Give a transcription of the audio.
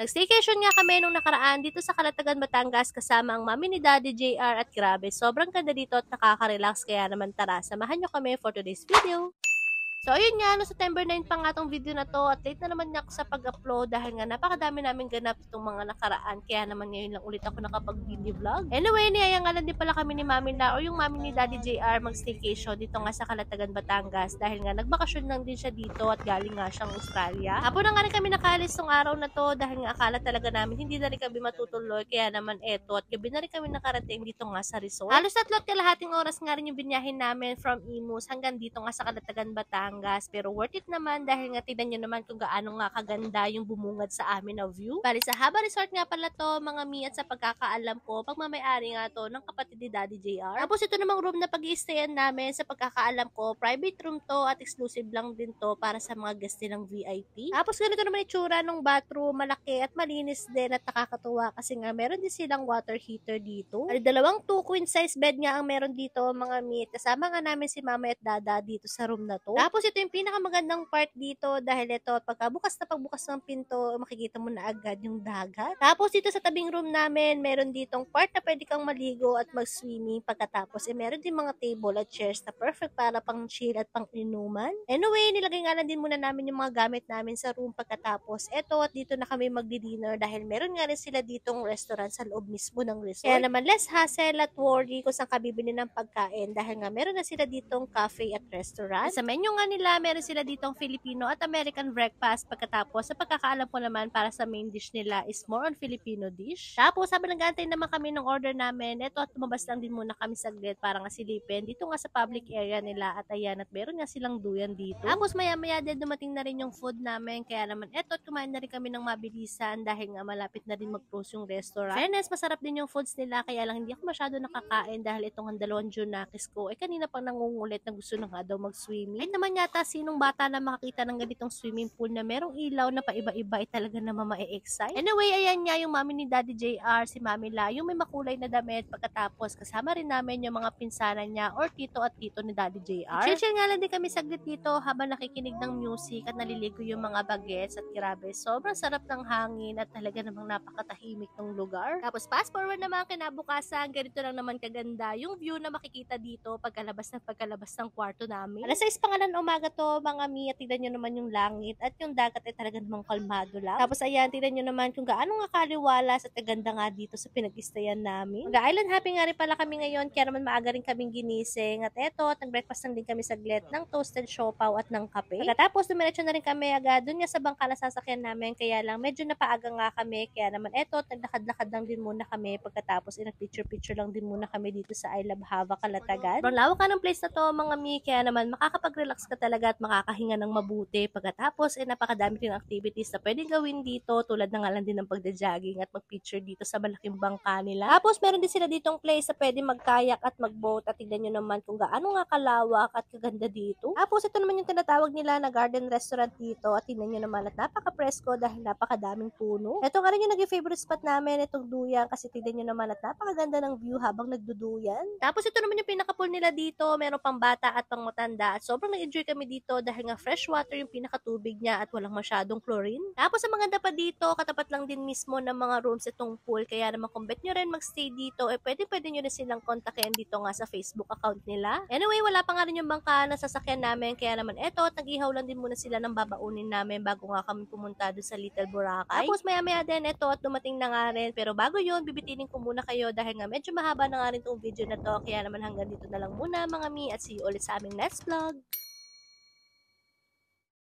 Nag-staycation nga kami nung nakaraan dito sa Calatagan, Batangas kasama ang mami ni Daddy JR at grabe, sobrang ganda dito at nakaka-relax kaya naman tara, samahan nyo kami for today's video. So, ayun nga, no, September 9 pa nga tong video na to at late na naman nga ako sa pag-upload dahil nga napakadami namin ganap itong mga nakaraan kaya naman ngayon lang ulit ako nakapag-video vlog. Anyway, niyaya nga lang din pala kami ni Mami na o yung Mami ni Daddy JR mag-staycation dito nga sa Calatagan, Batangas dahil nga nagbakasyon lang din siya dito at galing nga siyang Australia. Hapon na nga rin kami nakalis tong araw na to dahil nga akala talaga namin hindi na rin kami matutuloy kaya naman eto at gabi na rin kami nakarating dito nga sa resort. Halos 3 at kalahating oras nga rin yung binyahin namin from Imus hanggang dito nga sa Calatagan, Batangas. Pero worth it naman dahil nga tignan nyo naman kung gaano nga kaganda yung bumungad sa amin na view. Bali sa Haba Resort nga pala to mga mi at sa pagkakaalam ko, pagmamayari nga to ng kapatid ni Daddy JR. Tapos ito namang room na pag-i-stayan namin sa pagkakaalam ko, private room to at exclusive lang din to para sa mga guest nilang VIP. Tapos ganito naman itsura ng bathroom, malaki at malinis din at nakakatuwa kasi nga meron din silang water heater dito. Bali 2 queen size bed nga ang meron dito mga mi. Kasama nga namin si Mama at Dada dito sa room na to. Tapos ito yung pinakamagandang part dito dahil ito pagkabukas na pagbukas ng pinto makikita mo na agad yung dagat. Tapos dito sa tabing room namin meron ditong part na pwede kang maligo at mag-swimming pagkatapos meron din mga table at chairs na perfect para pang chill at pang inuman. Anyway, nilagay nga lang din muna namin yung mga gamit namin sa room pagkatapos eto at dito na kami magdi-dinner dahil meron nga rin sila ditong restaurant sa loob mismo ng resort. Kaya naman less hassle at worry kung saan ka bibili ng pagkain dahil nga meron na sila ditong cafe at restaurant. Sa menu nga nila, meron sila ditong Filipino at American breakfast pagkatapos sa pagkakaalam ko naman para sa main dish nila is more on Filipino dish. Tapos habang nag-aantay naman kami ng order namin, eto at tumabas lang din muna kami saglit para nga silipin dito nga sa public area nila at ayan at meron nga silang duyan dito. Tapos maya-maya din dumating na rin yung food namin kaya naman eto at kumain na rin kami ng mabilisan dahil nga malapit na din mag-close yung restaurant. Fairness, masarap din yung foods nila kaya lang hindi ako masyado nakakain dahil itong ang 2 Junakis ko kanina pang nangungulit na gusto na nga daw mag-swimming. Ay naman yata sinong bata na makakita ng ganitong swimming pool na merong ilaw na paiba-iba ay talaga naman ma-excite. Anyway, ayan nga yung mami ni Daddy JR, si Mami La, yung may makulay na damit pagkatapos kasama rin namin yung mga pinsanan niya or tito at tito ni Daddy JR. Chill nga lang din kami saglit dito habang nakikinig ng music at naliligo yung mga bagets at grabe, sobrang sarap ng hangin at talaga namang napakatahimik ng lugar. Tapos fast forward naman kinabukasan, ganito lang naman kaganda yung view na makikita dito pagkalabas ng kwarto namin. Alas 6 pa nga ng umaga to mga mi at tignan nyo naman yung langit at yung dagat ay talaga namang kalmado lang. Tapos ayan, tignan nyo naman kung gaano nga kaliwalas at ganda nga dito sa pinag-istayan namin. Mag-island happy nga rin pala kami ngayon kaya naman maaga rin kaming ginising at eto at nag-breakfast lang din kami saglit ng toasted siopaw at ng kape. Pagkatapos dumiretso na rin kami agad dun nga sa bangka na sasakyan namin kaya lang medyo napaaga nga kami kaya naman eto at naglakad-lakad lang din muna kami pagkatapos nag-picture-picture lang din muna kami dito sa I Love Hava Calatagan. Sobrang lawak ka ng place na to mga mi kaya naman makakapag-relax ka talaga at makakahinga ng mabuti. Pagkatapos napakadami din activities na pwedeng gawin dito tulad na nga lang din ng pagda-jogging at mag-picture dito sa malaking bangka nila. Tapos meron din sila ditong place na pwede mag-kayak at mag-boat at tignan nyo naman kung gaano nga kalawak at kaganda dito. Tapos ito naman yung tinatawag nila na garden restaurant dito at tignan nyo naman at napaka-presko dahil napakadaming puno. Ito nga rin yung naging favorite spot namin, itong duyan kasi tignan nyo naman at napakaganda ng view habang nagduduyan. Tapos ito naman yung pinaka-pool nila dito, meron pang bata at pang matanda at sobrang nag-enjoy kami dito dahil nga fresh water yung pinakatubig niya at walang masyadong chlorine. Tapos ang maganda pa dito, katapat lang din mismo ng mga rooms itong pool kaya naman kung bet nyo rin magstay dito pwede nyo rin silang kontakin dito nga sa Facebook account nila. Anyway, wala pa nga rin yung bangka na sasakyan namin kaya naman eto at nag-ihaw lang din muna sila ng babaunin namin bago nga kami pumunta doon sa Little Boracay. Tapos maya-maya din eto at dumating na nga rin pero bago yun, bibitinin ko muna kayo dahil nga medyo mahaba na nga rin itong video na to kaya naman hanggang dito na lang muna mga mi at see you ulit sa aming next vlog.